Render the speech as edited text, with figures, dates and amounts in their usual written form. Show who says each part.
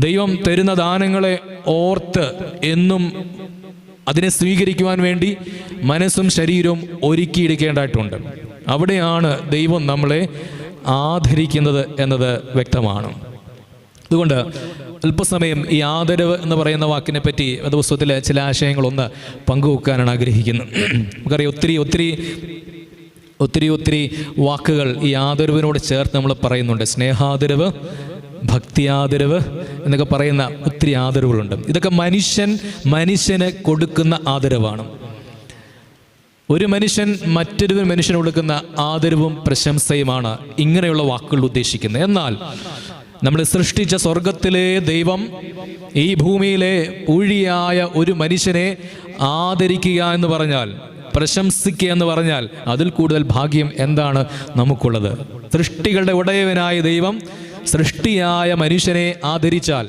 Speaker 1: ദൈവം തരുന്ന ദാനങ്ങളെ ഓർത്ത് എന്നും അതിനെ സ്വീകരിക്കുവാൻ വേണ്ടി മനസ്സും ശരീരവും ഒരുക്കിയെടുക്കേണ്ടതായിട്ടുണ്ട്. അവിടെയാണ് ദൈവം നമ്മളെ ആദരിക്കുന്നത് എന്നത് വ്യക്തമാണ്. അതുകൊണ്ട് അല്പസമയം ഈ ആദരവ് എന്ന് പറയുന്ന വാക്കിനെ പറ്റി പുസ്തകത്തിലെ ചില ആശയങ്ങളൊന്ന് പങ്കുവെക്കാനാണ് ആഗ്രഹിക്കുന്നത്. നമുക്കറിയാം ഒത്തിരി വാക്കുകൾ ഈ ആദരവിനോട് ചേർത്ത് നമ്മൾ പറയുന്നുണ്ട്. സ്നേഹാദരവ്, ഭക്തിയാദരവ് എന്നൊക്കെ പറയുന്ന ഒത്തിരി ആദരവുകളുണ്ട്. ഇതൊക്കെ മനുഷ്യന് കൊടുക്കുന്ന ആദരവാണ്. ഒരു മനുഷ്യൻ മറ്റൊരു മനുഷ്യന് കൊടുക്കുന്ന ആദരവും പ്രശംസയുമാണ് ഇങ്ങനെയുള്ള വാക്കുകൾ ഉദ്ദേശിക്കുന്നത്. എന്നാൽ നമ്മൾ സൃഷ്ടിച്ച സ്വർഗത്തിലെ ദൈവം ഈ ഭൂമിയിലെ ഊഴിയായ ഒരു മനുഷ്യനെ ആദരിക്കുക എന്ന് പറഞ്ഞാൽ, പ്രശംസിക്കുക എന്ന് പറഞ്ഞാൽ അതിൽ കൂടുതൽ ഭാഗ്യം എന്താണ് നമുക്കുള്ളത്? സൃഷ്ടികളുടെ ഉടയവനായ ദൈവം സൃഷ്ടിയായ മനുഷ്യനെ ആദരിച്ചാൽ